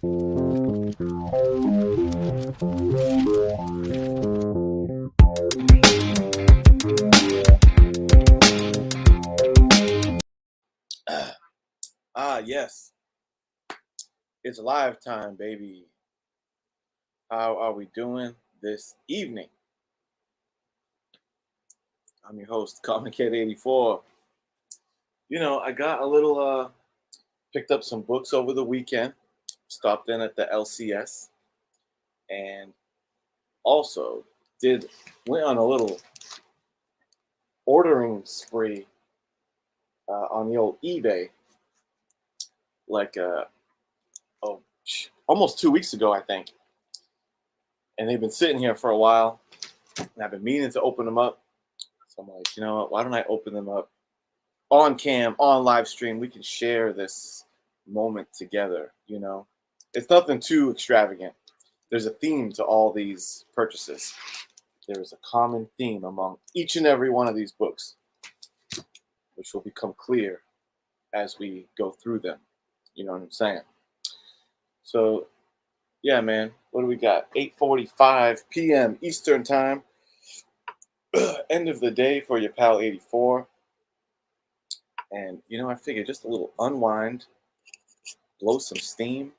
Yes, it's live time, baby. How are we doing this evening? I'm your host, Common Kid 84. I got a little picked up some books over the weekend, stopped in at the LCS, and also did went on a little ordering spree on the old eBay, like almost 2 weeks ago, I think. And they've been sitting here for a while, and I've been meaning to open them up. So I'm like, you know what? Why don't I open them up on cam, on live stream? We can share this moment together. It's nothing too extravagant. There's a theme to all these purchases. There is a common theme among each and every one of these books, which will become clear as we go through them. You know what I'm saying? So, yeah, man, what do we got? 8:45 p.m. Eastern time. End of the day for your pal 84. And, I figured just a little unwind, blow some steam,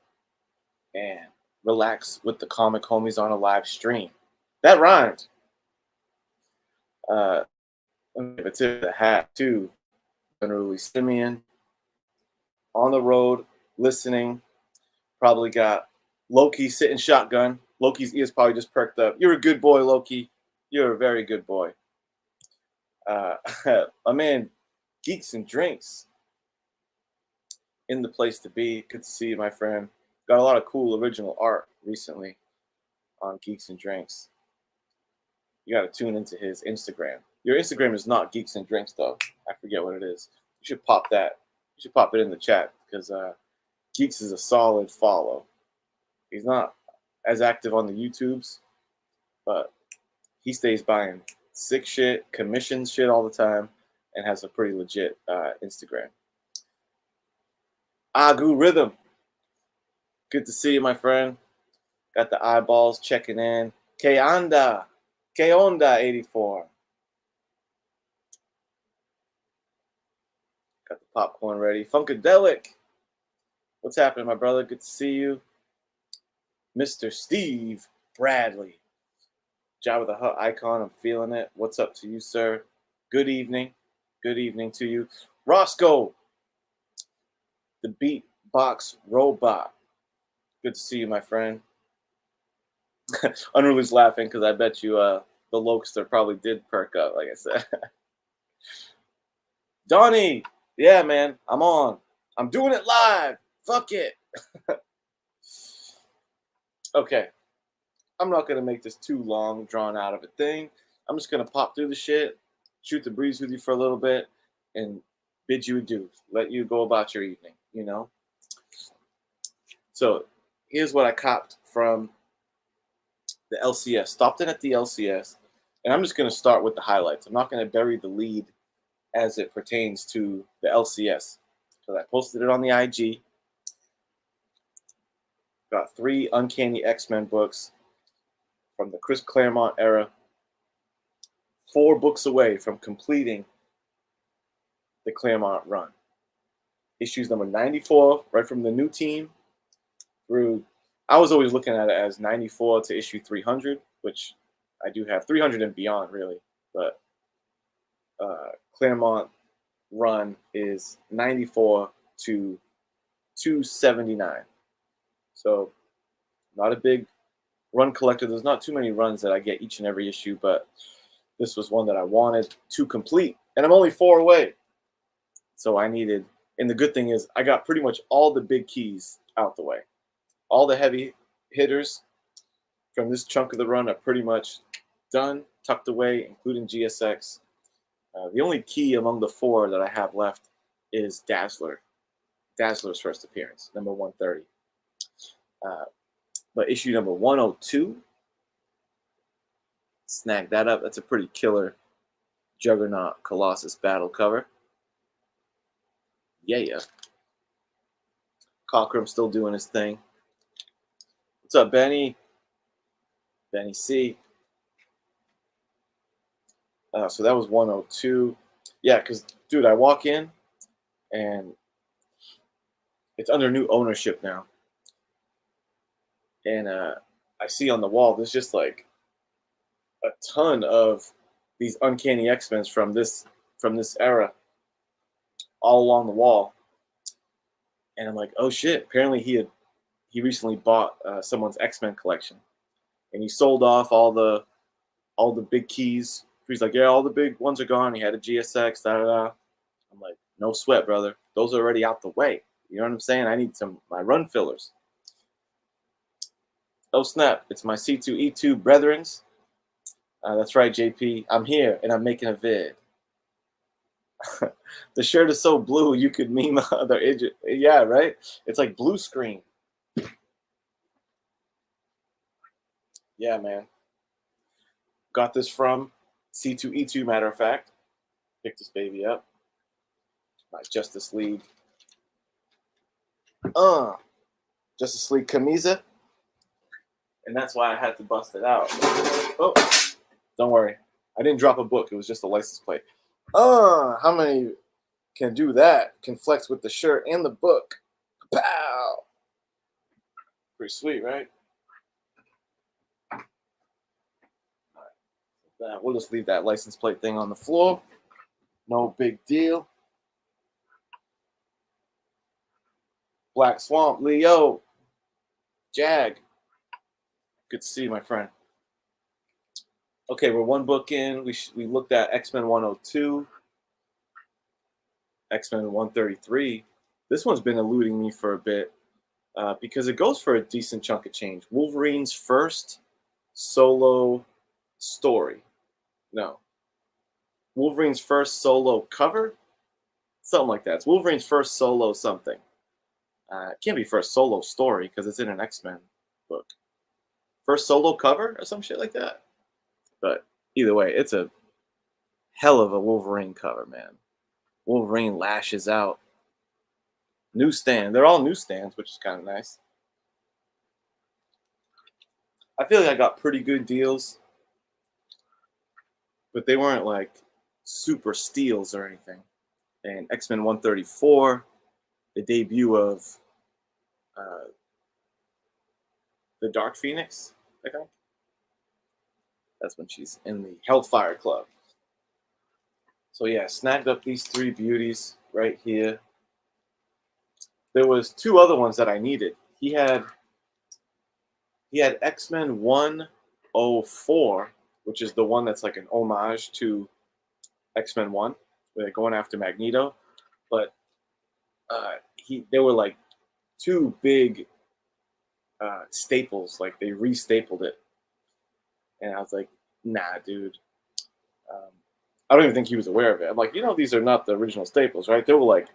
and relax with the comic homies on a live stream. That rhymed. Let me give a tip of the hat to Generally Simeon on the road, listening. Probably got Loki sitting shotgun. Loki's ears probably just perked up. You're a good boy, Loki. You're a very good boy. My man, Geeks and Drinks, in the place to be. Good to see you, my friend. Got a lot of cool original art recently on Geeks and Drinks. You got to tune into his Instagram. Your Instagram is not Geeks and Drinks, though. I forget what it is. You should pop that. You should pop it in the chat because Geeks is a solid follow. He's not as active on the YouTubes, but he stays buying sick shit, commissions shit all the time, and has a pretty legit Instagram. Agu Rhythm. Good to see you, my friend. Got the eyeballs checking in. Que onda? 84. Got the popcorn ready. Funkadelic. What's happening, my brother? Good to see you. Mr. Steve Bradley. Jabba the Hutt icon. I'm feeling it. What's up to you, sir? Good evening. Good evening to you. Roscoe. The Beatbox Robot. Good to see you, my friend. Unruly's laughing because I bet you the Lokester probably did perk up, like I said. Donnie. Yeah, man. I'm on. I'm doing it live. Fuck it. Okay. I'm not going to make this too long, drawn out of a thing. I'm just going to pop through the shit, shoot the breeze with you for a little bit, and bid you adieu. Let you go about your evening, So here's what I copped from the LCS. Stopped in at the LCS, and I'm just going to start with the highlights. I'm not going to bury the lead as it pertains to the LCS because I posted it on the IG. Got 3 Uncanny X-Men books from the Chris Claremont era. 4 books away from completing the Claremont run. Issues number 94, right from the new team, through, I was always looking at it as 94 to issue 300, which I do have 300 and beyond, really. But Claremont run is 94 to 279. So not a big run collector. There's not too many runs that I get each and every issue, but this was one that I wanted to complete. And I'm only 4 away. So I needed, and the good thing is I got pretty much all the big keys out the way. All the heavy hitters from this chunk of the run are pretty much done, tucked away, including GSX. The only key among the 4 that I have left is Dazzler. Dazzler's first appearance, number 130. But issue number 102, snag that up. That's a pretty killer Juggernaut Colossus battle cover. Yeah. Cockrum still doing his thing. What's up, Benny? Benny C. So that was 102. Yeah, because, dude, I walk in and it's under new ownership now. And I see on the wall, there's just like a ton of these Uncanny X-Men from this era all along the wall. And I'm like, oh shit! Apparently he recently bought someone's X-Men collection, and he sold off all the big keys. He's like, yeah, all the big ones are gone. He had a GSX, da da da. I'm like, no sweat, brother. Those are already out the way. You know what I'm saying? I need my run fillers. Oh snap! It's my C2E2 brethrens. That's right, JP. I'm here and I'm making a vid. The shirt is so blue you could meme other idiot. Yeah, right. It's like blue screen. Yeah, man. Got this from C2E2. Matter of fact, picked this baby up. My Justice League. Justice League camisa. And that's why I had to bust it out. Oh, don't worry. I didn't drop a book. It was just a license plate. How many can do that? Can flex with the shirt and the book. Pow! Pretty sweet, right? We'll just leave that license plate thing on the floor. No big deal. Black Swamp, Leo, Jag. Good to see you, my friend. Okay, we're one book in. We looked at X-Men 102, X-Men 133. This one's been eluding me for a bit because it goes for a decent chunk of change. Wolverine's first solo story. No. Wolverine's first solo cover? Something like that. It's Wolverine's first solo something. It can't be first solo story because it's in an X-Men book. First solo cover or some shit like that. But either way, it's a hell of a Wolverine cover, man. Wolverine lashes out. Newsstand. They're all newsstands, which is kind of nice. I feel like I got pretty good deals, but they weren't like super steals or anything. And X-Men 134, the debut of the Dark Phoenix, I think. That's when she's in the Hellfire Club. So yeah, snagged up these three beauties right here. There was two other ones that I needed. He had X-Men 104, which is the one that's like an homage to X-Men 1, where they're going after Magneto. But there were like two big staples, like they re-stapled it. And I was like, nah, dude. I don't even think he was aware of it. I'm like, these are not the original staples, right? They were like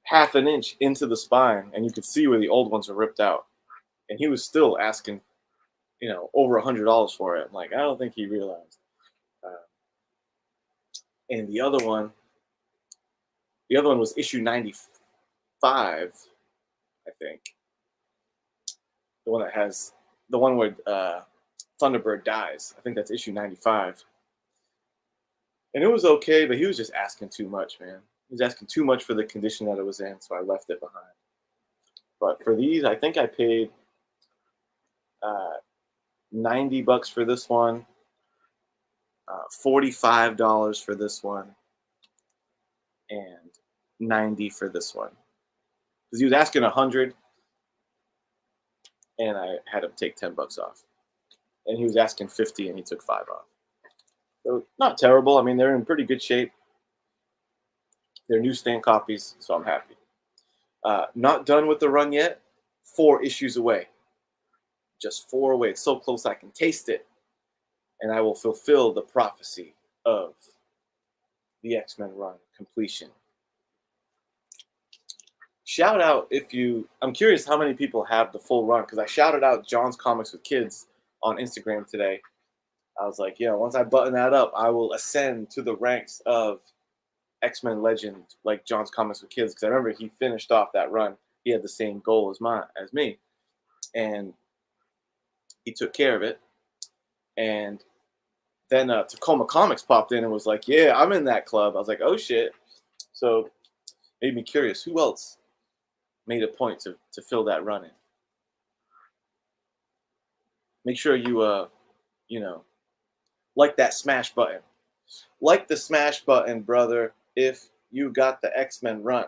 half an inch into the spine, and you could see where the old ones were ripped out. And he was still asking, over $100 for it. I'm like, I don't think he realized. And the other one was issue 95, I think. The one where Thunderbird dies. I think that's issue 95. And it was okay, but he was just asking too much, man. He was asking too much for the condition that it was in, so I left it behind. But for these, I think I paid $90 for this one, $45 for this one, and $90 for this one. Because he was asking $100, and I had him take $10 off. And he was asking $50, and he took $5 off. So not terrible. I mean, they're in pretty good shape. They're newsstand copies, so I'm happy. Not done with the run yet. 4 issues away. Just 4 away. It's so close I can taste it. And I will fulfill the prophecy of the X-Men run completion. Shout out I'm curious how many people have the full run, because I shouted out John's Comics with Kids on Instagram today. I was like, once I button that up, I will ascend to the ranks of X-Men legend like John's Comics with Kids, because I remember he finished off that run. He had the same goal as me. And he took care of it. And then Tacoma Comics popped in and was like, "Yeah, I'm in that club." I was like, "Oh shit!" So made me curious. Who else made a point to fill that run in? Make sure you you know, like that smash button. Like the smash button, brother. If you got the X-Men run.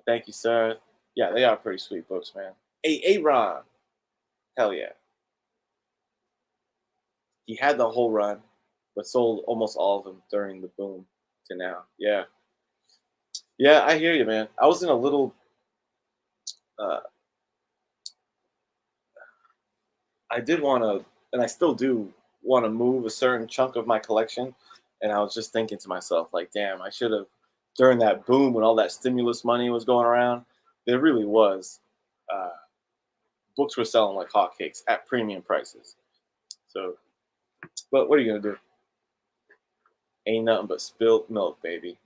Thank you, sir. Yeah, they are pretty sweet books, man. Ron. Hell yeah. He had the whole run, but sold almost all of them during the boom to now. Yeah. Yeah, I hear you, man. I was in a little uh I did want to, and I still do want to move a certain chunk of my collection. And I was just thinking to myself, like, damn, I should have, during that boom when all that stimulus money was going around, there really was. Uh, Books were selling like hotcakes at premium prices. So, but what are you going to do? Ain't nothing but spilt milk, baby.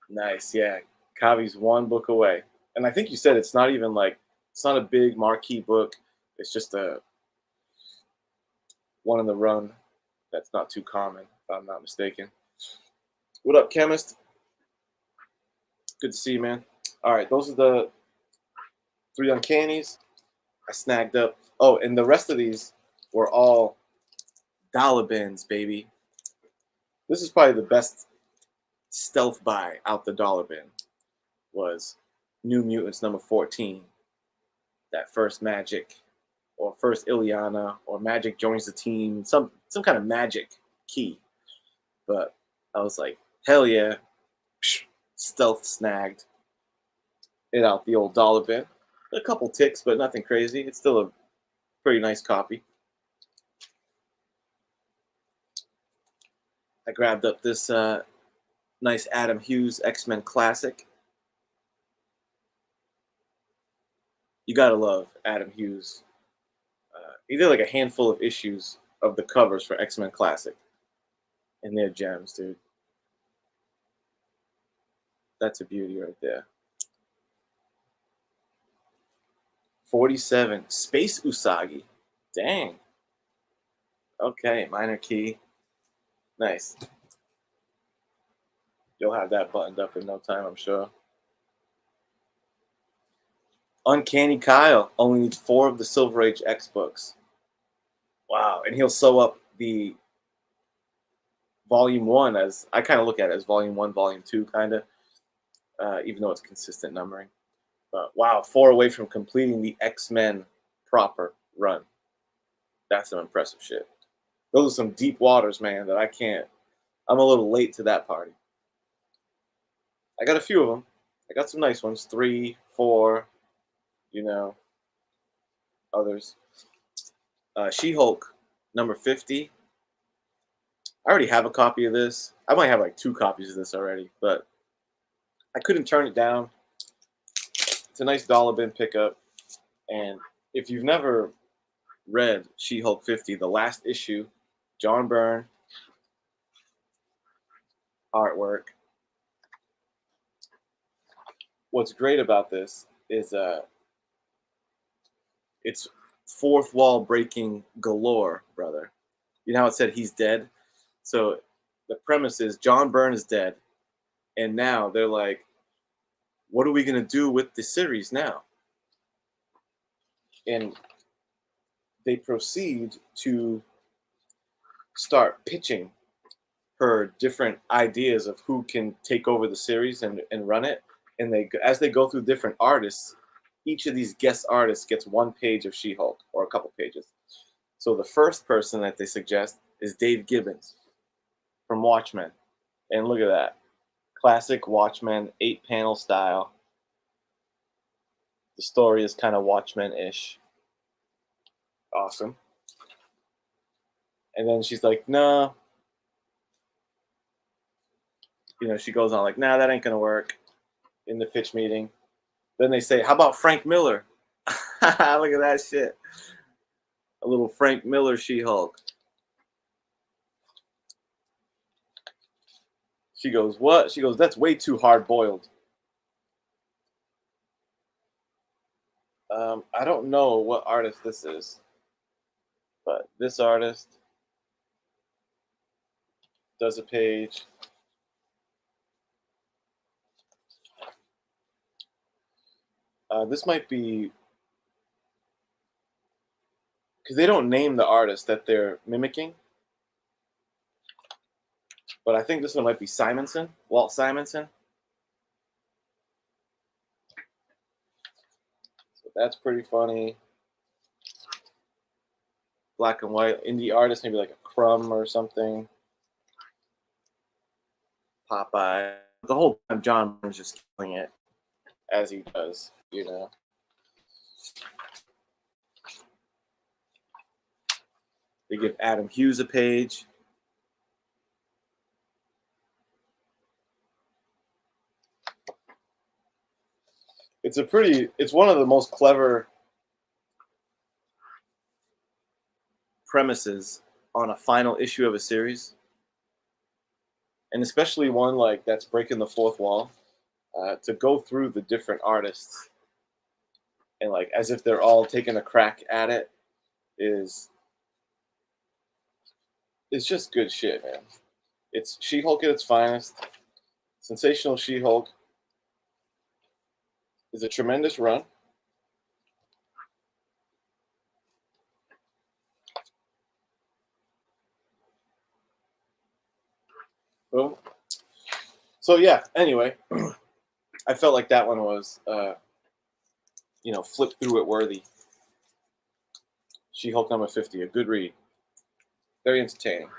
Nice. Yeah. Kavi's one book away. And I think you said it's not even like, it's not a big marquee book. It's just a one in the run that's not too common, if I'm not mistaken. What up, chemist? Good to see you, man. All right, those are the 3 uncannies I snagged up. Oh, and the rest of these were all dollar bins, baby. This is probably the best stealth buy out the dollar bin was New Mutants number 14. That first Magic or first Ileana or Magic joins the team, some kind of Magic key. But I was like, hell yeah, stealth snagged it out the old dollar bin. A couple ticks, but nothing crazy. It's still a pretty nice copy. I grabbed up this nice Adam Hughes X-Men classic. You gotta love Adam Hughes. He did like a handful of issues of the covers for X-Men Classic, and they're gems, dude. That's a beauty right there. 47 Space Usagi. Dang. Okay, minor key. Nice. You'll have that buttoned up in no time, I'm sure. Uncanny Kyle only needs 4 of the Silver Age X books. Wow, and he'll sew up the volume 1 as I kind of look at it as volume 1, volume 2, kind of, even though it's consistent numbering. But wow, 4 away from completing the X-Men proper run. That's some impressive shit. Those are some deep waters, man, that I can't. I'm a little late to that party. I got a few of them. I got some nice ones, 3, 4, you know, others. She-Hulk, number 50. I already have a copy of this. I might have like 2 copies of this already, but I couldn't turn it down. It's a nice dollar bin pickup. And if you've never read She-Hulk 50, the last issue, John Byrne, artwork. What's great about this is it's fourth wall breaking galore, brother. You know how it said he's dead? So the premise is John Byrne is dead, and now they're like, what are we gonna do with the series now? And they proceed to start pitching her different ideas of who can take over the series and run it. And they, as they go through different artists, each of these guest artists gets 1 page of She-Hulk or a couple pages. So the first person that they suggest is Dave Gibbons from Watchmen. And look at that. Classic Watchmen, 8-panel style. The story is kind of Watchmen-ish. Awesome. And then she's like, nah. You know, she goes on like, nah, that ain't gonna work in the pitch meeting. Then they say, how about Frank Miller? Look at that shit. A little Frank Miller She-Hulk. She goes, what? She goes, that's way too hard boiled. I don't know what artist this is, but this artist does a page. This might be because they don't name the artist that they're mimicking, but I think this one might be Simonson, Walt Simonson. So that's pretty funny. Black and white indie artist, maybe like a Crumb or something. Popeye. The whole time, John Burns just killing it as he does, you know. They give Adam Hughes a page. It's one of the most clever premises on a final issue of a series, and especially one like that's breaking the fourth wall, to go through the different artists and like as if they're all taking a crack at it is it's just good shit, man. It's She-Hulk at its finest. Sensational She-Hulk is a tremendous run. Boom. So yeah, anyway, I felt like that one was flip through it worthy. She-Hulk number 50, a good read. Very entertaining.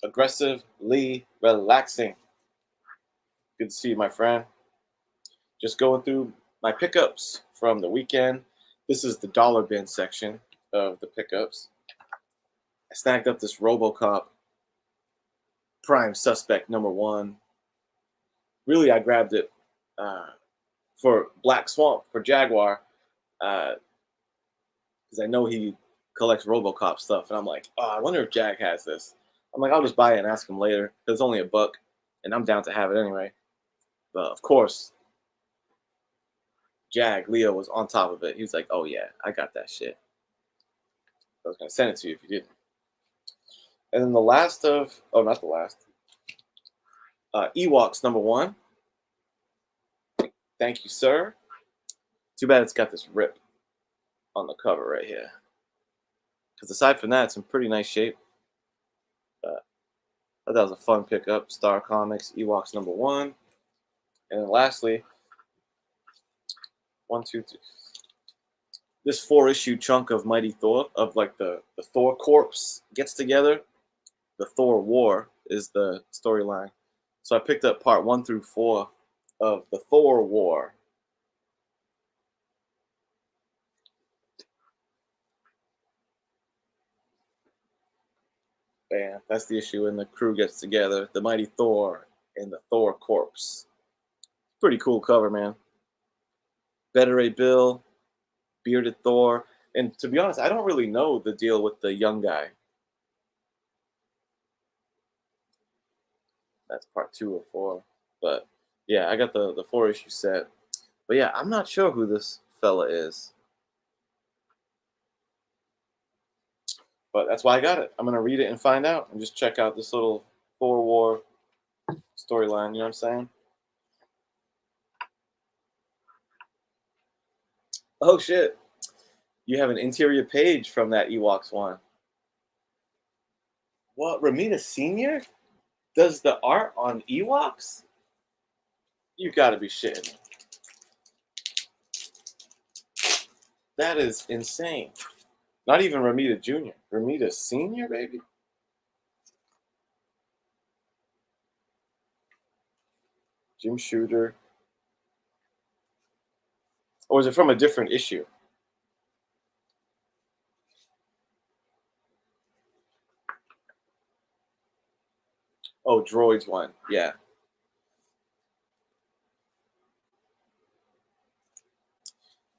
Aggressively relaxing. Good to see you, my friend. Just going through my pickups from the weekend. This is the dollar bin section of the pickups. I snagged up this RoboCop Prime Suspect number 1. Really, I grabbed it for Black Swamp, for Jaguar, because I know he collects RoboCop stuff, and I'm like, oh, I wonder if Jag has this. I'm like, I'll just buy it and ask him later, because it's only $1, and I'm down to have it anyway. But of course, Leo was on top of it. He was like, oh yeah, I got that shit. I was going to send it to you if you didn't. And then the last of, oh, not the last, Ewoks number 1. Thank you, sir. Too bad it's got this rip on the cover right here. Because aside from that, it's in pretty nice shape. I thought that was a fun pickup. Star Comics, Ewoks number 1. And then lastly, 1, 2, 3. This 4-issue chunk of Mighty Thor, of like the Thor corpse gets together. The Thor War is the storyline. So I picked up part 1 through 4 of the Thor War. Bam, that's the issue, and the crew gets together. The Mighty Thor and the Thor corpse. Pretty cool cover, man. Beta Ray Bill, bearded Thor. And to be honest, I don't really know the deal with the young guy. That's part 2 of 4. But yeah, I got the 4-issue set. But yeah, I'm not sure who this fella is. But that's why I got it. I'm going to read it and find out and just check out this little Thor War storyline. You know what I'm saying? Oh, shit. You have an interior page from that Ewoks one. What? Ramita Sr. does the art on Ewoks? You got to be shitting me. That is insane. Not even Ramita Jr. Ramita Sr., baby. Jim Shooter. Or is it from a different issue? Oh, Droids one. Yeah.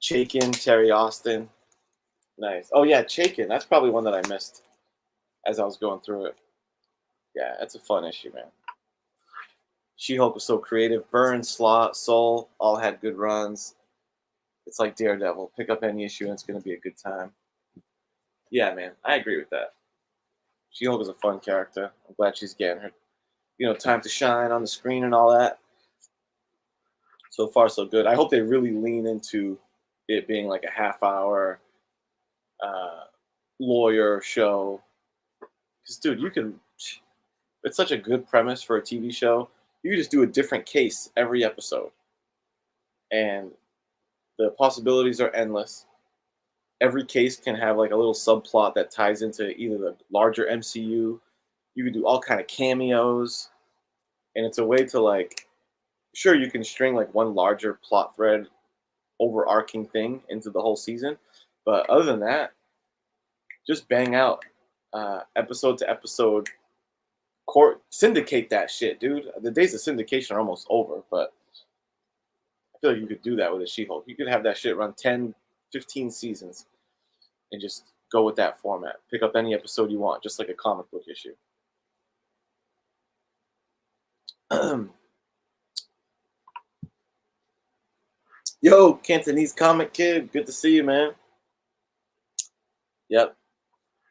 Chaykin, Terry Austin. Nice. Oh, yeah, Chaykin. That's probably one that I missed as I was going through it. Yeah, that's a fun issue, man. She-Hulk was so creative. Burns, Slot, Soul all had good runs. It's like Daredevil. Pick up any issue and it's going to be a good time. Yeah, man, I agree with that. She-Hulk is a fun character. I'm glad she's getting her, time to shine on the screen and all that. So far, so good. I hope they really lean into it being like a half-hour uh, lawyer show. Because, dude, it's such a good premise for a TV show. You can just do a different case every episode. And the possibilities are endless. Every case can have like a little subplot that ties into either the larger MCU. You can do all kind of cameos. And it's a way to like, sure, you can string like one larger plot thread overarching thing into the whole season. But other than that, just bang out episode to episode. Syndicate that shit, dude. The days of syndication are almost over, but I feel like you could do that with a She-Hulk. You could have that shit run 10, 15 seasons and just go with that format. Pick up any episode you want, just like a comic book issue. Yo, Cantonese Comic Kid, good to see you, man. Yep,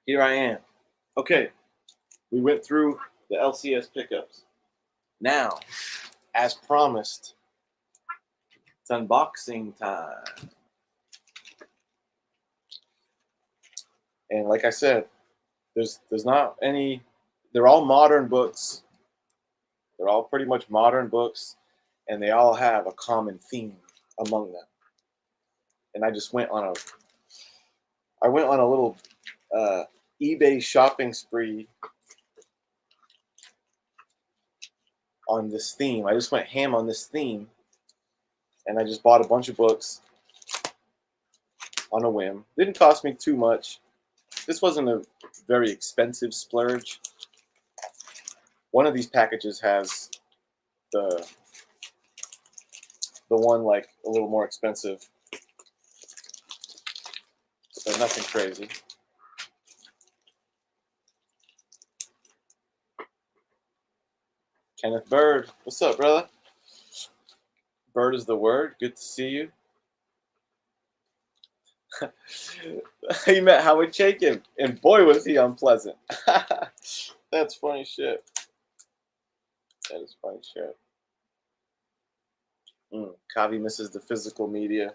here I am. Okay, we went through the LCS pickups. Now, as promised, it's unboxing time. And like I said, there's not any. They're all modern books. They're all pretty much modern books, and they all have a common theme among them. And I just went on a little eBay shopping spree on this theme. I just went ham on this theme, and I just bought a bunch of books on a whim. Didn't cost me too much. This wasn't a very expensive splurge. One of these packages has the one like a little more expensive, but nothing crazy. Kenneth Bird, what's up, brother? Bird is the word. Good to see you. He met Howard Chaykin, and boy was he unpleasant. That's funny shit. That is funny shit. Kavi misses the physical media.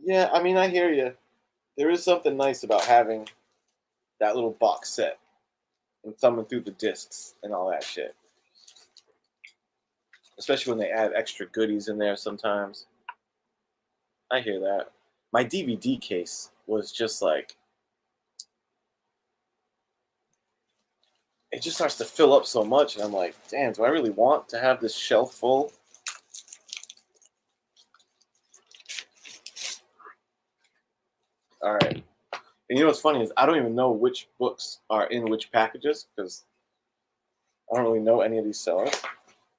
Yeah, I mean, I hear you. There is something nice about having that little box set and thumbing through the discs and all that shit. Especially when they add extra goodies in there sometimes. I hear that. My DVD case was just like, it just starts to fill up so much, and I'm like, damn, do I really want to have this shelf full? All right. And you know what's funny is I don't even know which books are in which packages because I don't really know any of these sellers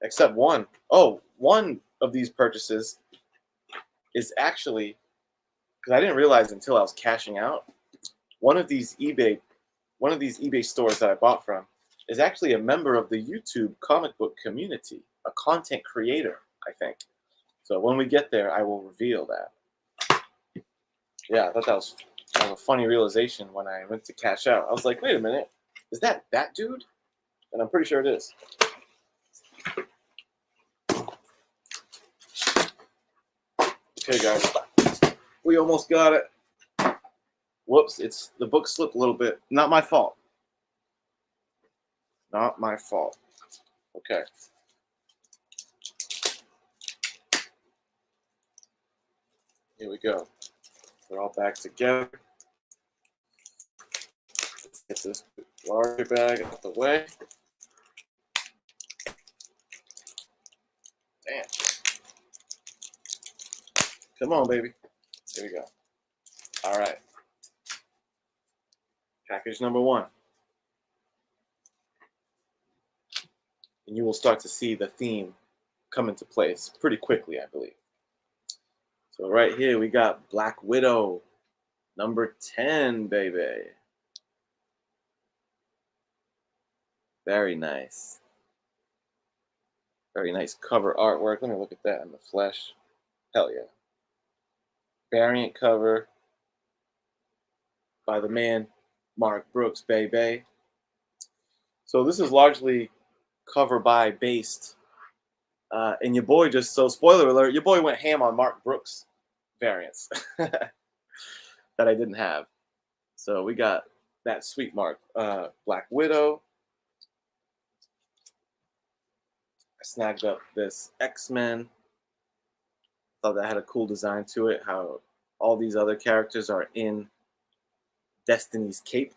except one. Oh, one of these purchases is actually, because I didn't realize until I was cashing out, one of these eBay stores that I bought from is actually a member of the YouTube comic book community, a content creator, I think. So when we get there, I will reveal that. Yeah, I thought that was a funny realization when I went to cash out. I was like, wait a minute, is that dude? And I'm pretty sure it is. Okay, guys, we almost got it. Whoops, the book slipped a little bit. Not my fault. Not my fault. Okay. Here we go. We're all back together. Let's get this larger bag out the way. Damn. Come on, baby. Here we go. All right. Package number 1. And you will start to see the theme come into place pretty quickly, I believe. So right here we got Black Widow, number 10, baby. Very nice. Very nice cover artwork. Let me look at that in the flesh. Hell yeah. Variant cover by the man Mark Brooks, baby. So this is largely cover by based. And your boy just, so spoiler alert, your boy went ham on Mark Brooks variants that I didn't have. So we got that sweet Mark. Black Widow. I snagged up this X-Men. Thought that had a cool design to it, how all these other characters are in Destiny's cape,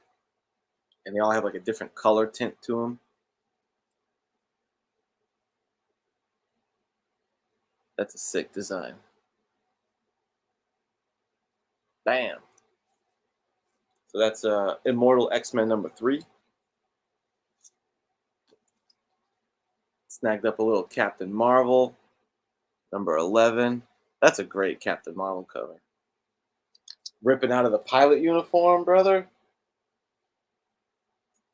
and they all have like a different color tint to them. That's a sick design. Bam. So that's Immortal X-Men #3. Snagged up a little Captain Marvel, #11. That's a great Captain Marvel cover. Ripping out of the pilot uniform, brother.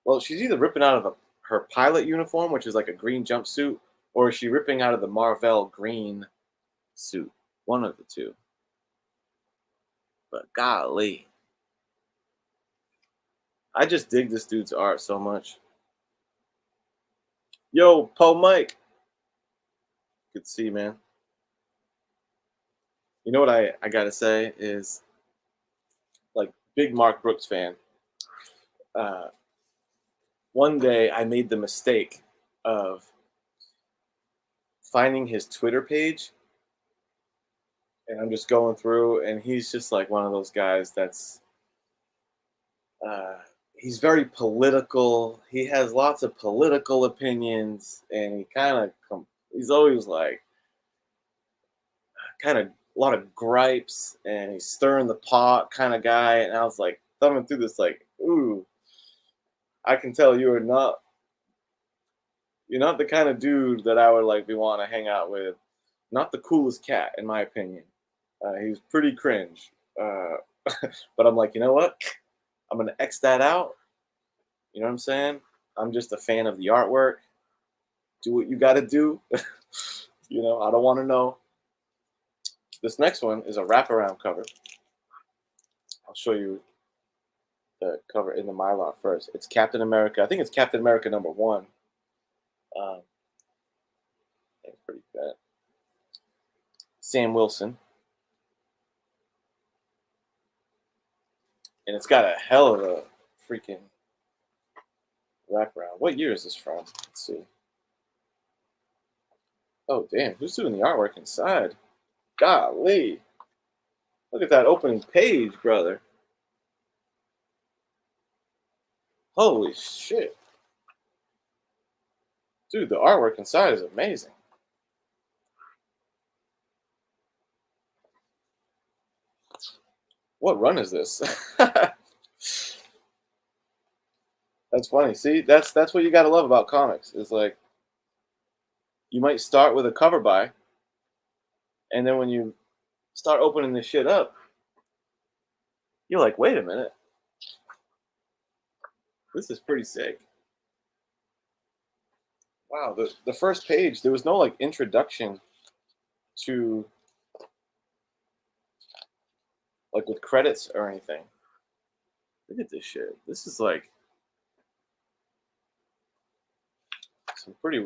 Well, she's either ripping out of her pilot uniform, which is like a green jumpsuit, or is she ripping out of the Marvel green suit? One of the two. But golly. I just dig this dude's art so much. Yo, Poe Mike. Good to see you, man. You know what I gotta say is, like, big Mark Brooks fan. Uh, one day I made the mistake of finding his Twitter page, and I'm just going through, and he's just like one of those guys that's uh, he's very political. He has lots of political opinions, and he kind of he's always like kind of a lot of gripes, and he's stirring the pot kind of guy. And I was like thumbing through this, like, ooh, I can tell you're not the kind of dude that I would like be wanting to hang out with. Not the coolest cat, in my opinion. He was pretty cringe. But I'm like, you know what? I'm gonna X that out. You know what I'm saying? I'm just a fan of the artwork. Do what you got to do. I don't want to know. This next one is a wraparound cover. I'll show you the cover in the Mylar first. It's Captain America. I think it's Captain America #1. That's pretty bad. Sam Wilson. And it's got a hell of a freaking wraparound. What year is this from? Let's see. Oh, damn. Who's doing the artwork inside? Golly. Look at that opening page, brother. Holy shit. Dude, the artwork inside is amazing. What run is this? That's funny. See, that's what you got to love about comics. Is like you might start with a cover by, and then when you start opening this shit up, you're like, wait a minute, this is pretty sick. Wow, the first page, there was no like introduction to like with credits or anything. Look at this shit. This is like some pretty.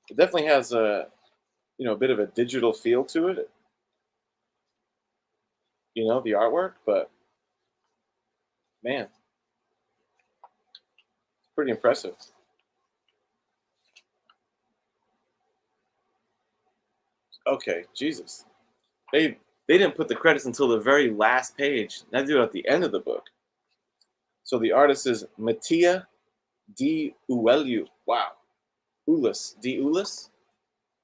It definitely has a bit of a digital feel to it. The artwork, but man, it's pretty impressive. Okay, Jesus. They didn't put the credits until the very last page. They do it at the end of the book. So the artist is Mattia D. Uelu. Wow. Ulis. D. Ulis?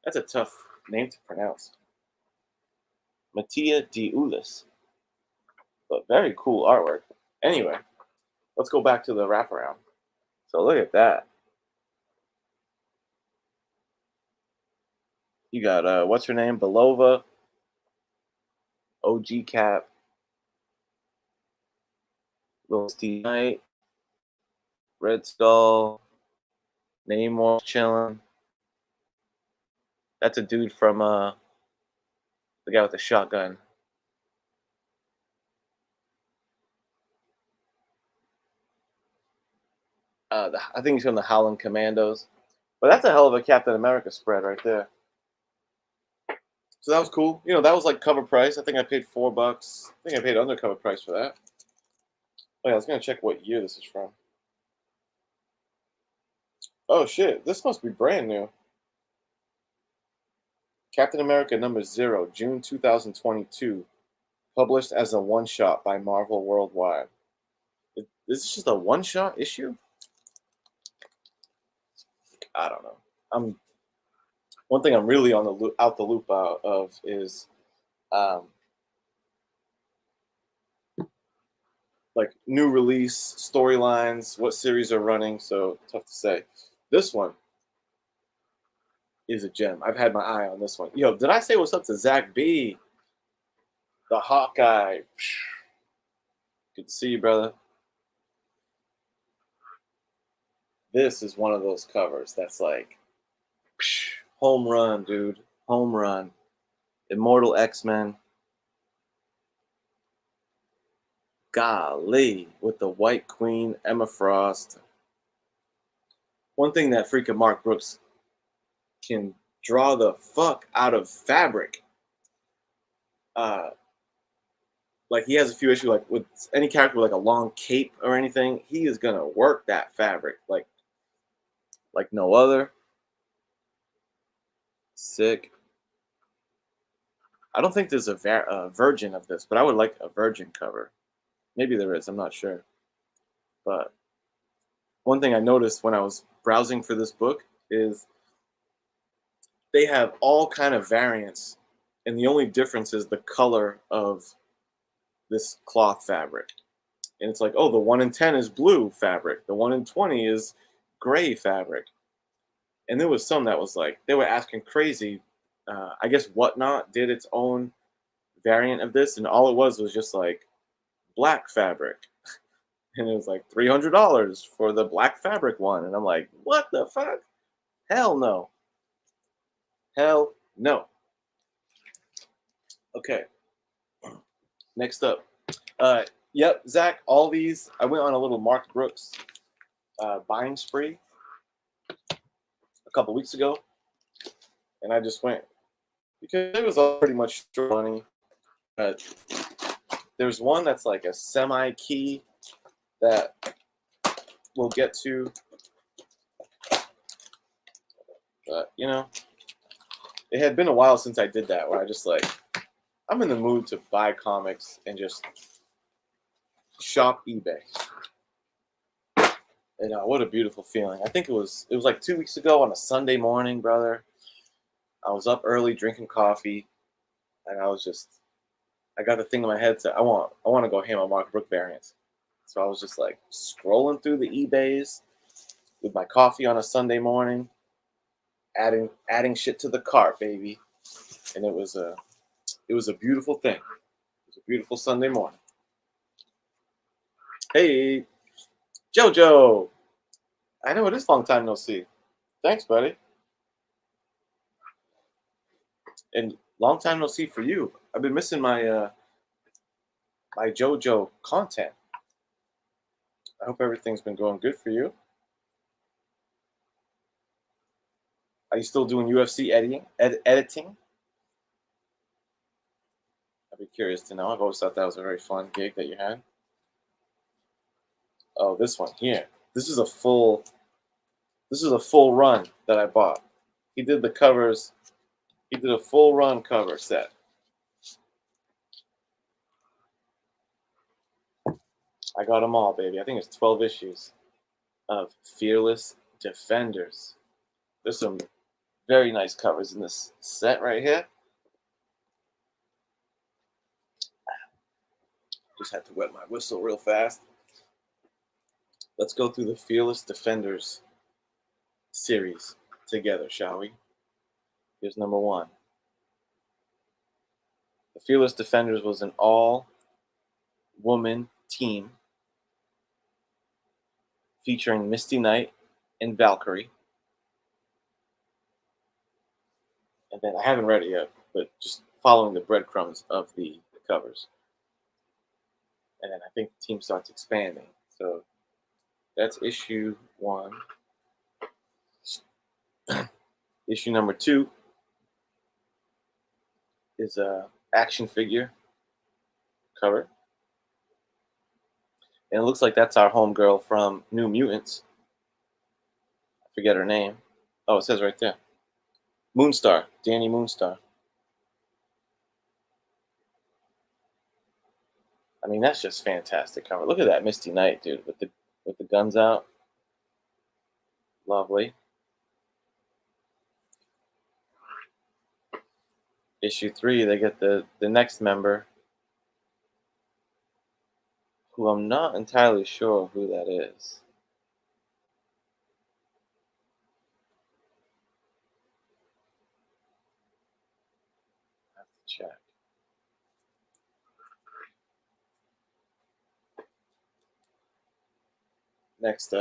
That's a tough name to pronounce. Mattia D. Ulis. But very cool artwork. Anyway, let's go back to the wraparound. So look at that. You got, what's her name? Belova. OG Cap. Little Steve Knight. Red Skull. Namor chilling. That's a dude from the guy with the shotgun. I think he's from the Howling Commandos. But that's a hell of a Captain America spread right there. So that was cool. You know, that was like cover price. I think I paid $4. I think I paid under cover price for that. Oh yeah, I was gonna check what year this is from. Oh shit, this must be brand new. Captain America #0, June 2022. Published as a one-shot by Marvel Worldwide. This is just a one-shot issue? I don't know. I'm One thing I'm really on the loop, out the loop out of is um, like new release storylines, what series are running. So tough to say. This one is a gem. I've had my eye on this one. Yo, did I say what's up to Zach B, the Hawkeye? Good to see you, brother. This is one of those covers that's like home run, dude. Home run. Immortal X-Men. Golly, with the White Queen, Emma Frost. One thing that freaking Mark Brooks can draw the fuck out of fabric. Like he has a few issues, like with any character with like a long cape or anything, he is gonna work that fabric like no other. Sick. I don't think there's a Virgin of this, but I would like a Virgin cover. Maybe there is. I'm not sure. But one thing I noticed when I was browsing for this book is they have all kind of variants, and the only difference is the color of this cloth fabric. And it's like, oh, the 1 in 10 is blue fabric. The 1 in 20 is gray fabric. And there was some that was like, they were asking crazy. I guess Whatnot did its own variant of this, and all it was just like black fabric. And it was like $300 for the black fabric one. And I'm like, what the fuck? Hell no. Hell no. Okay. Next up. Yep, Zach, all these, I went on a little Mark Brooks buying spree a couple weeks ago. And I just went because it was all pretty much money. There's one that's like a semi key that we'll get to. But, you know, it had been a while since I did that, where I just like, I'm in the mood to buy comics and just shop eBay. And what a beautiful feeling. I think it was like 2 weeks ago on a Sunday morning, brother. I was up early drinking coffee, and I got the thing in my head to I want to go ham on Mark Brook variants. So I was just like scrolling through the eBays with my coffee on a Sunday morning, adding shit to the cart, baby. And it was a beautiful thing. It was a beautiful Sunday morning. Hey, Jojo. I know it is long time no see. Thanks, buddy. And long time no see for you. I've been missing my my JoJo content. I hope everything's been going good for you. Are you still doing UFC editing? I'd be curious to know. I've always thought that was a very fun gig that you had. Oh, this one here. This is a full run that I bought. He did the covers. He did a full run cover set. I got them all, baby. I think it's 12 issues of Fearless Defenders. There's some very nice covers in this set right here. Just had to wet my whistle real fast. Let's go through the Fearless Defenders series together, shall we? Here's number 1. The Fearless Defenders was an all-woman team featuring Misty Knight and Valkyrie. And then I haven't read it yet, but just following the breadcrumbs of the covers. And then I think the team starts expanding. So that's issue 1. Issue number 2 is a action figure cover. And it looks like that's our homegirl from New Mutants. I forget her name. Oh, it says right there. Moonstar, Danny Moonstar. I mean, that's just fantastic cover. Look at that Misty Knight, dude, with the guns out. Lovely. Issue 3, they get the next member, who I'm not entirely sure who that is. I have to check. Next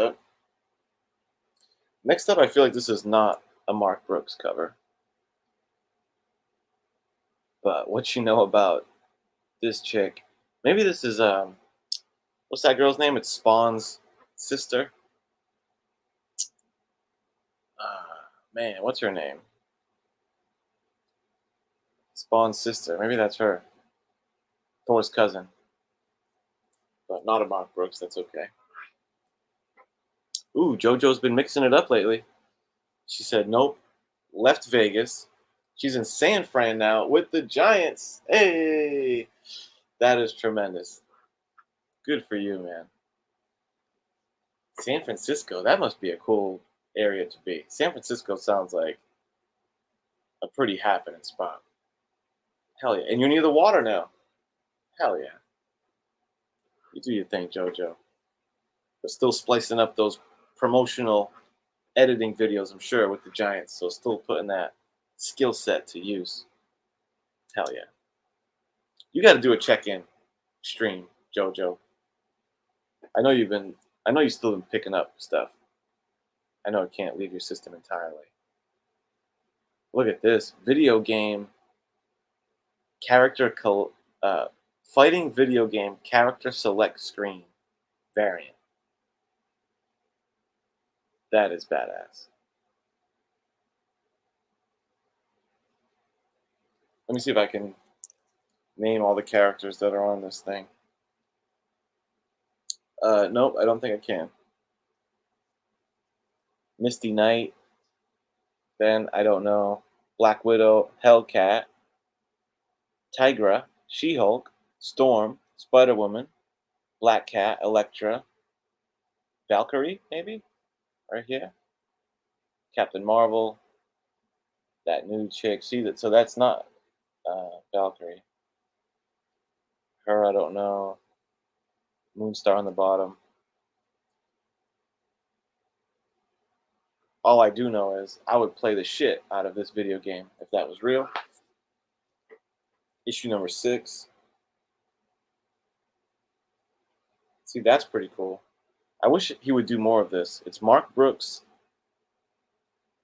up, I feel like this is not a Mark Brooks cover. But what you know about this chick? Maybe this is what's that girl's name? It's Spawn's sister. Man, what's her name? Spawn's sister. Maybe that's her. Thor's cousin. But not a Mark Brooks. That's okay. Ooh, JoJo's been mixing it up lately. She said, nope, left Vegas. She's in San Fran now with the Giants. Hey, that is tremendous. Good for you, man. San Francisco, that must be a cool area to be. San Francisco sounds like a pretty happening spot. Hell yeah. And you're near the water now. Hell yeah. You do your thing, JoJo. But still splicing up those promotional editing videos, I'm sure, with the Giants. So still putting that skill set to use. Hell yeah. You got to do a check-in stream, JoJo. I know you've still been picking up stuff. I know it can't leave your system entirely. Look at this video game fighting video game character select screen variant. That is badass. Let me see if I can name all the characters that are on this thing. Nope, I don't think I can. Misty Knight. Then I don't know. Black Widow, Hellcat, Tigra, She-Hulk, Storm, Spider-Woman, Black Cat, Elektra, Valkyrie, maybe? Right here. Captain Marvel. That new chick. See that? So that's not Valkyrie. Her, I don't know. Moonstar on the bottom. All I do know is I would play the shit out of this video game if that was real. Issue number 6. See, that's pretty cool. I wish he would do more of this. It's Mark Brooks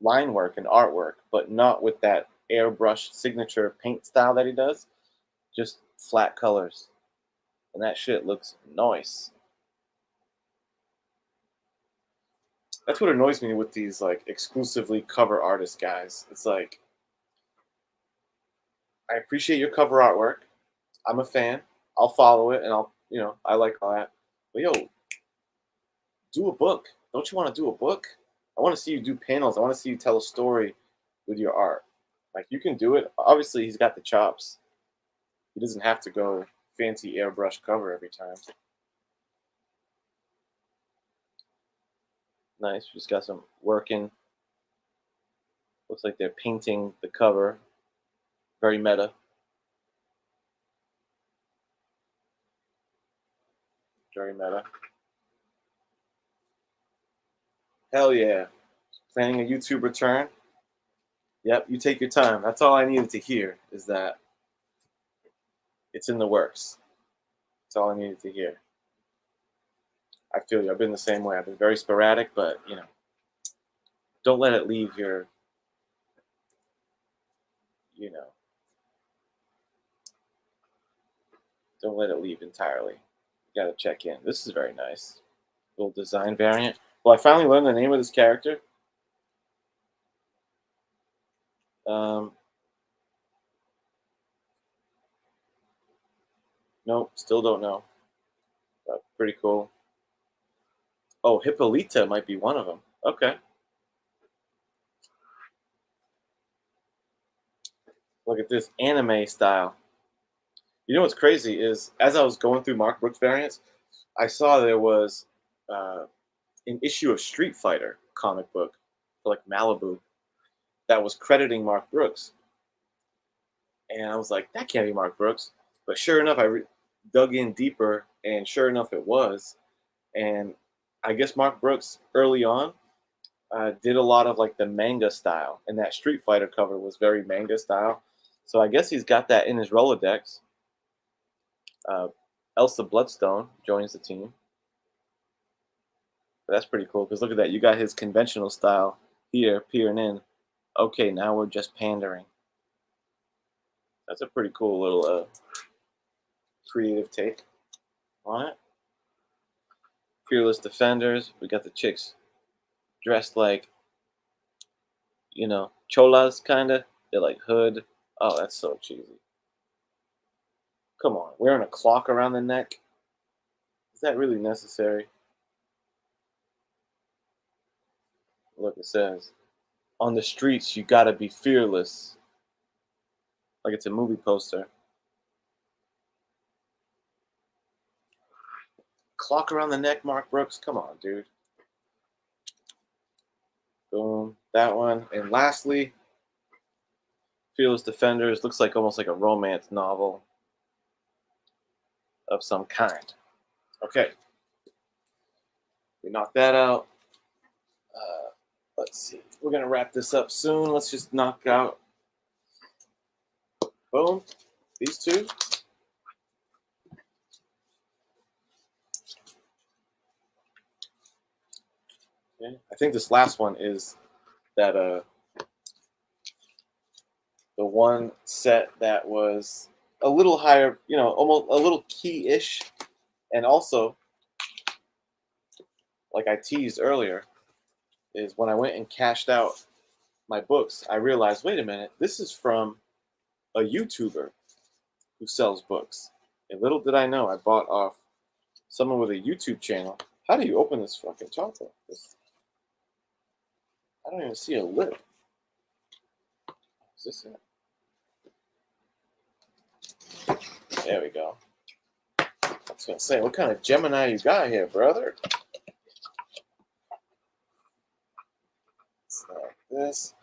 line work and artwork, but not with that airbrush signature paint style that he does. Just flat colors. And that shit looks nice. That's what annoys me with these like exclusively cover artist guys. It's like, I appreciate your cover artwork. I'm a fan. I'll follow it and I like all that. But yo, do a book. Don't you want to do a book? I want to see you do panels. I want to see you tell a story with your art. Like, you can do it. Obviously, he's got the chops. He doesn't have to go fancy airbrush cover every time. Nice. Just got some working. Looks like they're painting the cover. Very meta. Very meta. Hell yeah. Planning a YouTube return. Yep, you take your time. That's all I needed to hear, is that it's in the works. That's all I needed to hear. I feel you. I've been the same way. I've been very sporadic, but don't let it leave your you know, don't let it leave entirely. You gotta check in. This is very nice. Little design variant. Well, I finally learned the name of this character. Um, nope, still don't know. But pretty cool. Oh, Hippolyta might be one of them. Okay. Look at this anime style. You know what's crazy is as I was going through Mark Brooks variants, I saw there was uh, an issue of Street Fighter comic book for like Malibu that was crediting Mark Brooks, and I was like, that can't be Mark Brooks. But sure enough, dug in deeper, and sure enough, it was. And I guess Mark Brooks early on did a lot of like the manga style, and that Street Fighter cover was very manga style. So I guess he's got that in his Rolodex. Uh, Elsa Bloodstone joins the team. But that's pretty cool because look at that. You got his conventional style here peering in. Okay, now we're just pandering. That's a pretty cool little creative take on it. Fearless Defenders. We got the chicks dressed like, you know, cholas kind of. They're like hood. Oh, that's so cheesy. Come on, wearing a clock around the neck. Is that really necessary? Look, it says, on the streets, you gotta be fearless. Like it's a movie poster. Clock around the neck, Mark Brooks. Come on, dude. Boom. That one. And lastly, Fearless Defenders. Looks like almost like a romance novel of some kind. Okay. We knocked that out. Let's see. We're going to wrap this up soon. Let's just knock out. Boom. These two. Okay. I think this last one is that the one set that was a little higher, you know, almost a little key-ish. And also, like I teased earlier, is when I went and cashed out my books, I realized, wait a minute, this is from a YouTuber who sells books. And little did I know, I bought off someone with a YouTube channel. How do you open this fucking chocolate? I don't even see a lid. Is this it? There we go. I was gonna say, what kind of Gemini you got here, brother? It's like this.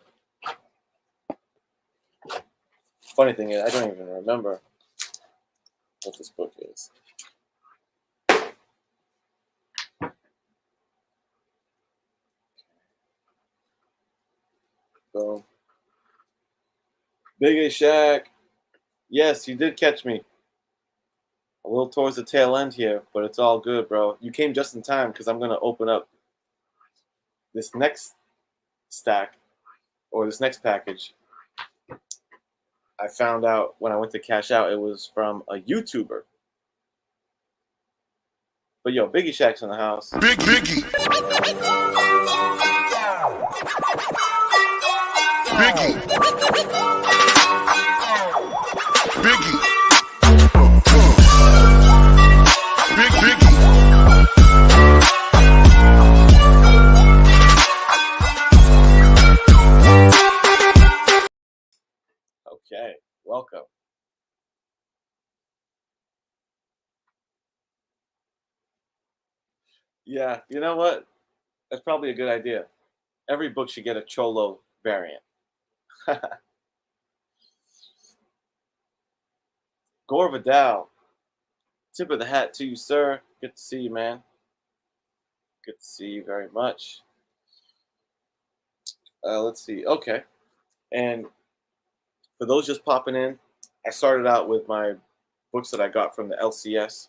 Funny thing is, I don't even remember what this book is. Boom. Big A Shaq. Yes, you did catch me. A little towards the tail end here, but it's all good, bro. You came just in time because I'm going to open up this next stack or this next package. I found out when I went to cash out, it was from a YouTuber. But yo, Biggie Shaq's in the house. Big Biggie. Biggie. Biggie. Big Biggie. Okay, welcome. Yeah, you know what? That's probably a good idea. Every book should get a Cholo variant. Gore Vidal. Tip of the hat to you, sir. Good to see you, man. Good to see you very much. Let's see. Okay. And for those just popping in, I started out with my books that I got from the LCS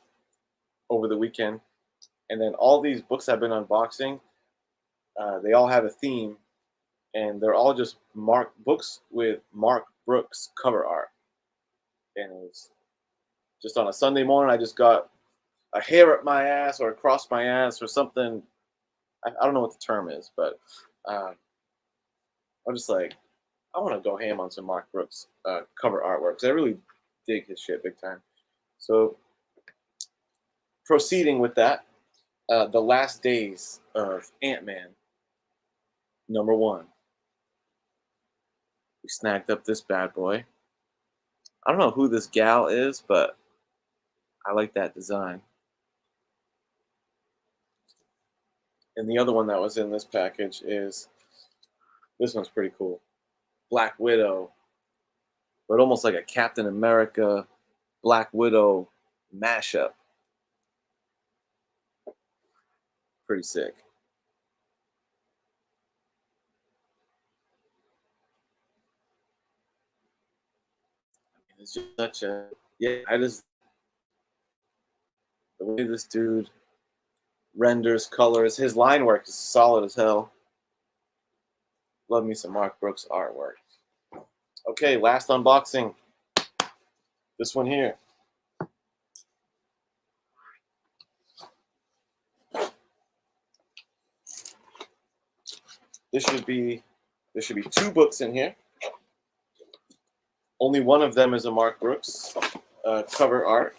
over the weekend. And then all these books I've been unboxing, they all have a theme. And they're all just books with Mark Brooks cover art. And it was just on a Sunday morning, I just got a hair up my ass or across my ass or something. I don't know what the term is, but I'm just like, I want to go ham on some Mark Brooks cover artwork because I really dig his shit big time. So, proceeding with that, The Last Days of Ant-Man, #1. We snagged up this bad boy. I don't know who this gal is, but I like that design. And the other one that was in this package is, this one's pretty cool. Black Widow, but almost like a Captain America, Black Widow mashup. Pretty sick. It's just such a, yeah, the way this dude renders colors, his line work is solid as hell. Love me some Mark Brooks artwork. Okay, last unboxing. This one here. There should be 2 books in here. Only one of them is a Mark Brooks cover art.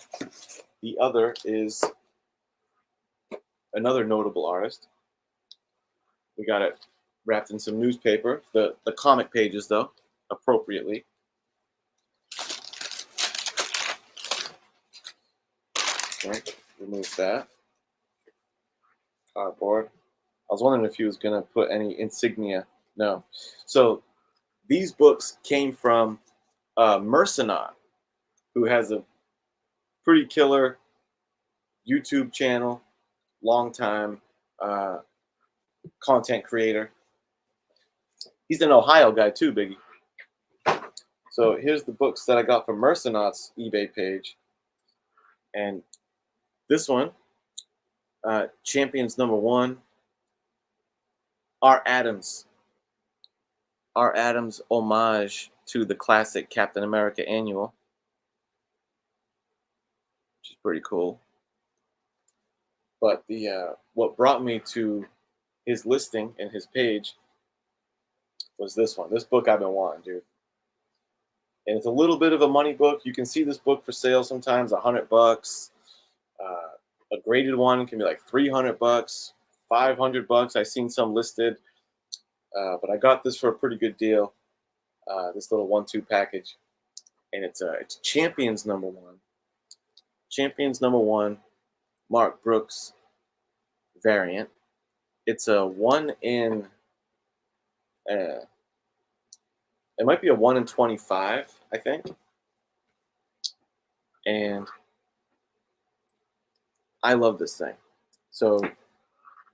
The other is another notable artist. We got it wrapped in some newspaper. The comic pages, though, appropriately. Okay, remove that. Cardboard. I was wondering if he was gonna put any insignia. No. So these books came from Mercenaut, who has a pretty killer YouTube channel, long-time content creator. He's an Ohio guy too, Biggie. So here's the books that I got from Mercenaut's eBay page. And this one, Champions #1, R. Adams. R. Adams homage to the classic Captain America annual, which is pretty cool. But the what brought me to his listing and his page was this one. This book I've been wanting, dude. And it's a little bit of a money book. You can see this book for sale sometimes, $100. A graded one can be like $300, $500. I've seen some listed, but I got this for a pretty good deal. This little 1-2 package, and it's Champions #1. Champions #1, Mark Brooks variant. It's a 1 in. It might be a 1 in 25, I think. And I love this thing. So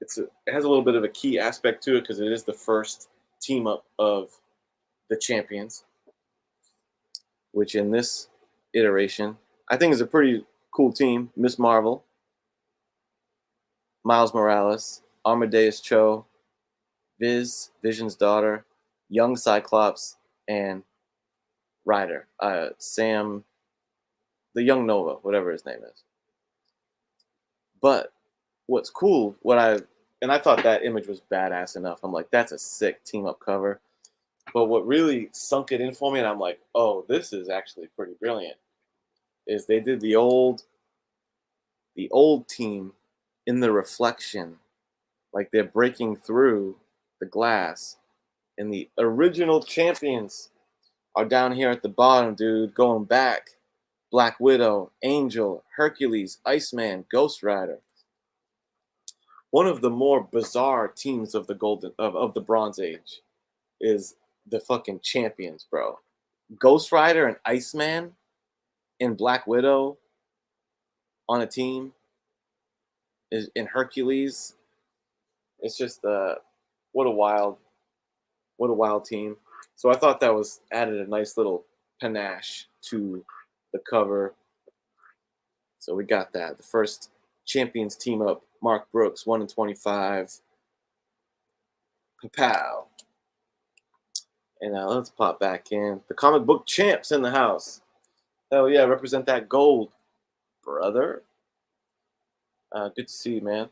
it has a little bit of a key aspect to it because it is the first team up of the Champions, which in this iteration, I think is a pretty cool team. Miss Marvel, Miles Morales, Amadeus Cho, Vision's daughter, Young Cyclops, and Ryder, Sam, the Young Nova, whatever his name is. But what's cool, I thought that image was badass enough. I'm like, that's a sick team up cover. But what really sunk it in for me, and I'm like, oh, this is actually pretty brilliant, is they did the old team in the reflection, like they're breaking through the glass, and the original champions are down here at the bottom, dude, going back. Black Widow, Angel, Hercules, Iceman, Ghost Rider. One of the more bizarre teams of the Bronze Age is the fucking Champions, bro. Ghost Rider and Iceman and Black Widow on a team is in Hercules. It's just what a wild team. So I thought that was added a nice little panache to the cover. So we got that. The first Champions team up, Mark Brooks, 1 in 25. Pow. And let's pop back in. The comic book champs in the house. Hell yeah, represent that gold, brother. Good to see you, man.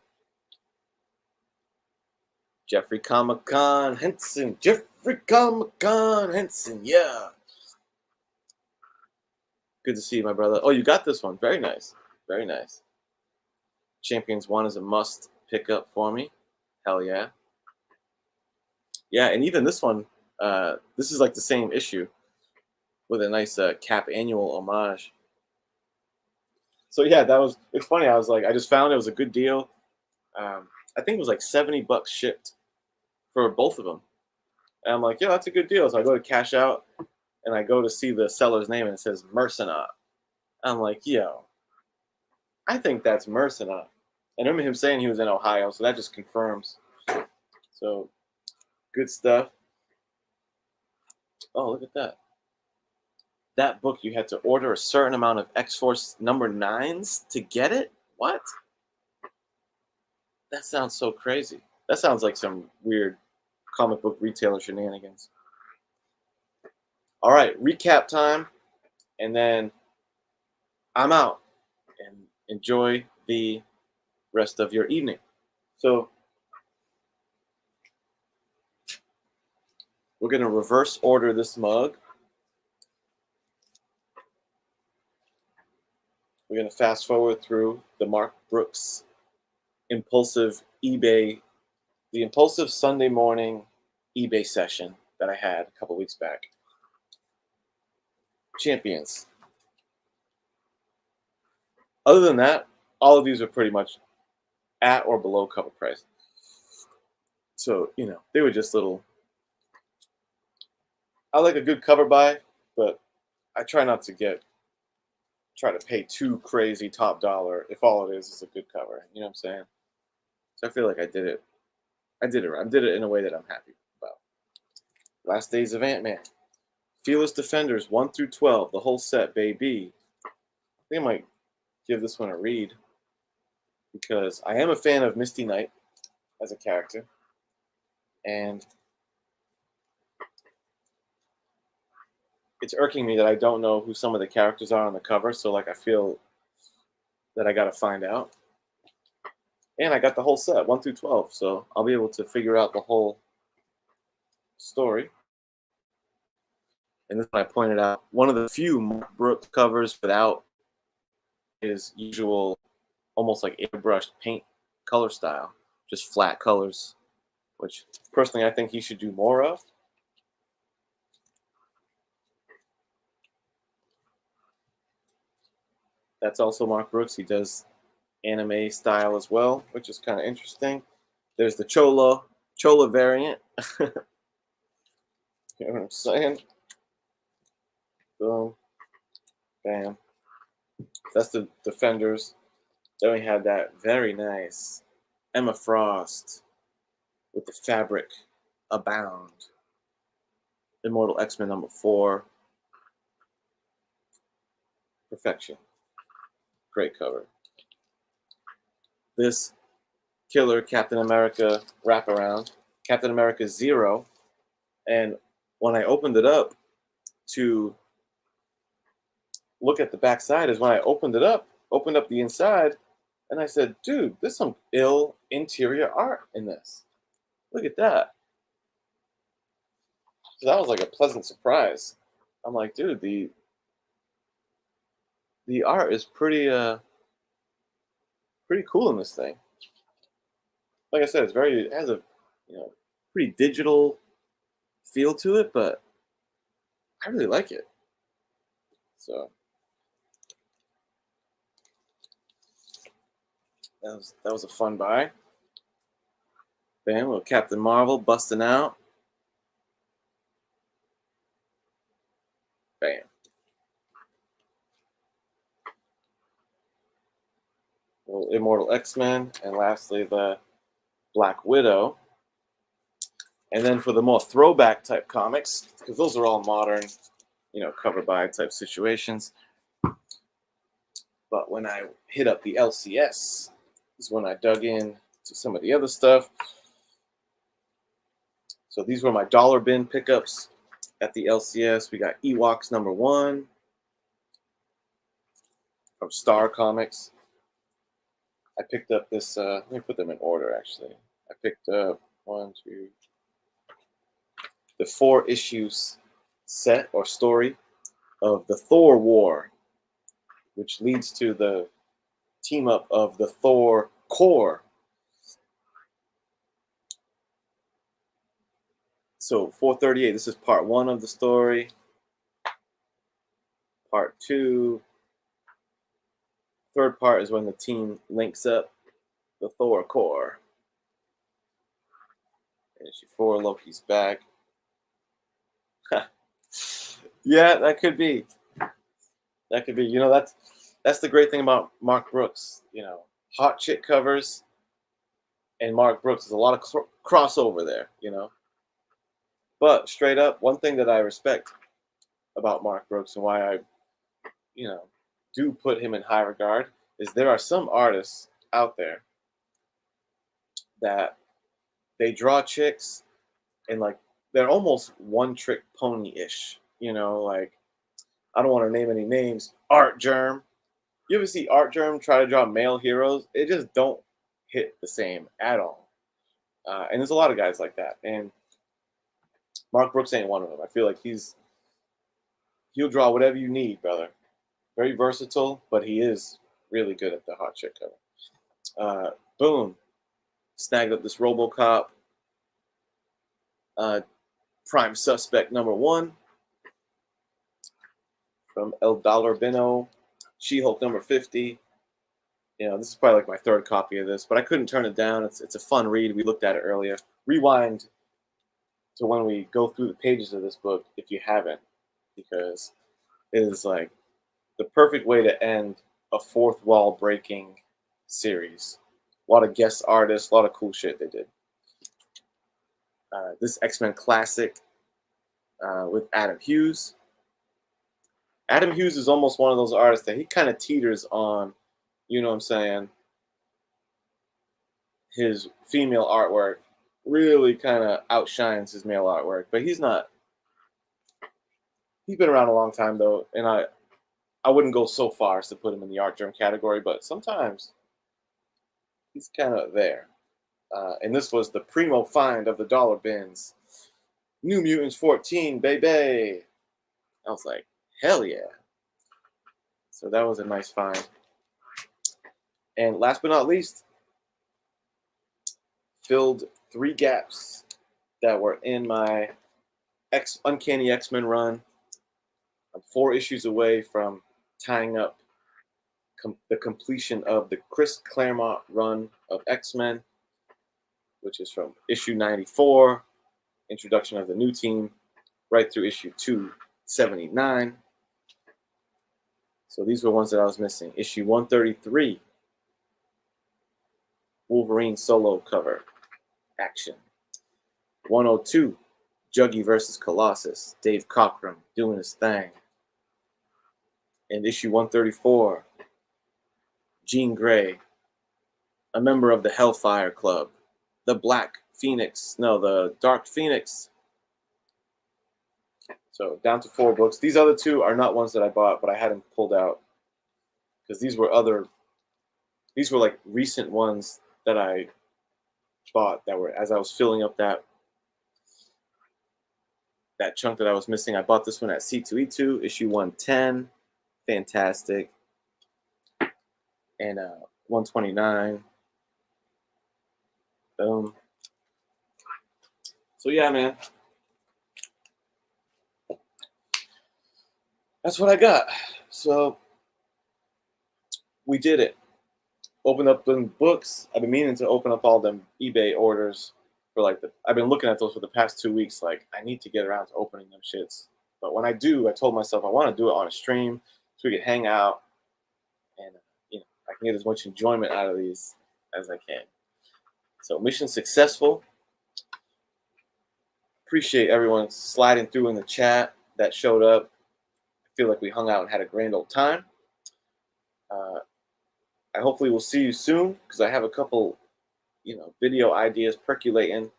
Jeffrey Comic-Con Henson. Jeffrey Comic-Con Henson, yeah. Good to see you, my brother. Oh, you got this one. Very nice. Very nice. Champions 1 is a must pick up for me. Hell yeah. Yeah, and even this one, this is like the same issue with a nice Cap annual homage. So yeah, it's funny. I was like, I just found it was a good deal. I think it was like $70 shipped for both of them. And I'm like, yeah, that's a good deal. So I go to cash out and I go to see the seller's name and it says Mercenaut. I'm like, yo, I think that's Mercenaut. And I remember him saying he was in Ohio, so that just confirms. So good stuff. Oh, look at that. That book, you had to order a certain amount of X-Force number 9s to get it? What? That sounds so crazy. That sounds like some weird comic book retailer shenanigans. All right, recap time, and then I'm out. And enjoy the rest of your evening. So we're going to reverse order this mug. We're going to fast forward through the Mark Brooks impulsive Sunday morning eBay session that I had a couple weeks back. Champions. Other than that, all of these are pretty much at or below cover price. So, they were just little. I like a good cover buy, but I try not to try to pay too crazy top dollar if all it is a good cover. You know what I'm saying? So I feel like I did it right. I did it in a way that I'm happy about. Last Days of Ant-Man. Fearless Defenders 1 through 12, the whole set, baby. I think I might give this one a read because I am a fan of Misty Knight as a character. And it's irking me that I don't know who some of the characters are on the cover, so I feel that I gotta find out. And I got the whole set, 1 through 12, so I'll be able to figure out the whole story. And this one I pointed out, one of the few Mark Brooks covers without his usual, almost like airbrushed paint color style, just flat colors, which personally I think he should do more of. That's also Mark Brooks. He does anime style as well, which is kind of interesting. There's the Chola variant. You know what I'm saying? Boom. Bam. That's the Defenders. Then we had that very nice Emma Frost with the fabric abound. Immortal X-Men number 4. Perfection. Great cover. This killer Captain America wraparound, Captain America 0. And when I opened it up to look at the back side, is when I opened up the inside, and I said, dude, there's some ill interior art in this. Look at that. So that was like a pleasant surprise. I'm like, dude, the art is pretty cool in this thing. Like I said, it has a pretty digital feel to it, but I really like it. So that was a fun buy. Bam, little Captain Marvel busting out. Bam. Little Immortal X-Men, and lastly the Black Widow. And then for the more throwback type comics, because those are all modern, cover by type situations. But when I hit up the LCS, is when I dug in to some of the other stuff. So these were my dollar bin pickups at the LCS, we got Ewoks #1 from Star Comics. I picked up this, let me put them in order actually. I picked up the 4 issues set or story of the Thor War, which leads to the team up of the Thor Corps. So 438, this is part 1 of the story. Part 2, third part is when the team links up, the Thor Corps. Issue 4, Loki's back. Yeah, that could be. That could be. You know, that's the great thing about Mark Brooks. You know, hot chick covers and Mark Brooks. There's a lot of crossover there, you know. But straight up, one thing that I respect about Mark Brooks and why I, you know, do put him in high regard is there are some artists out there that they draw chicks and like they're almost one trick pony-ish, you know, like I don't want to name any names. Art Germ. You ever see Art Germ try to draw male heroes? It just don't hit the same at all. And there's a lot of guys like that. And Mark Brooks ain't one of them. I feel like he'll draw whatever you need, brother. Very versatile, but he is really good at the hot chick cover. Boom. Snagged up this RoboCop. Prime Suspect #1 from El Dollar Bino. She-Hulk #50. You know, this is probably like my 3rd copy of this, but I couldn't turn it down. It's a fun read. We looked at it earlier. Rewind to when we go through the pages of this book if you haven't, because it is like the perfect way to end a 4th wall breaking series. A lot of guest artists, a lot of cool shit they did. This X-Men classic with Adam Hughes. Adam Hughes is almost one of those artists that he kind of teeters on, you know what I'm saying, his female artwork really kind of outshines his male artwork. But he's not, he's been around a long time though, and I wouldn't go so far as to put him in the Art Germ category, but sometimes he's kind of there. And this was the primo find of the dollar bins. New Mutants 14, baby. I was like, hell yeah. So that was a nice find. And last but not least, filled 3 gaps that were in my Uncanny X-Men run. I'm 4 issues away from tying up the completion of the Chris Claremont run of X-Men, which is from issue 94, introduction of the new team, right through issue 279. So these were ones that I was missing. Issue 133, Wolverine solo cover, action. 102, Juggy versus Colossus, Dave Cockrum doing his thing. And issue 134, Jean Grey, a member of the Hellfire Club, the Dark Phoenix. So down to 4 books. These other 2 are not ones that I bought, but I hadn't pulled out because these were like recent ones that I bought that were as I was filling up that chunk that I was missing. I bought this one at C2E2, issue 110, fantastic, and 129. Boom. So yeah, man. That's what I got. So we did it. Open up them books. I've been meaning to open up all them eBay orders for like I've been looking at those for the past 2 weeks. Like I need to get around to opening them shits. But when I do, I told myself I want to do it on a stream so we can hang out and I can get as much enjoyment out of these as I can. So mission successful. Appreciate everyone sliding through in the chat that showed up. I feel like we hung out and had a grand old time. I hopefully will see you soon because I have a couple, video ideas percolating,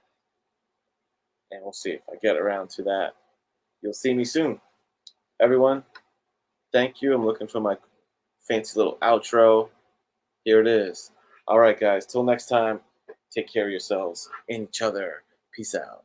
and we'll see if I get around to that you'll see me soon. Everyone, thank you. I'm looking for my fancy little outro. Here it is. All right, guys. Till next time, take care of yourselves and each other. Peace out.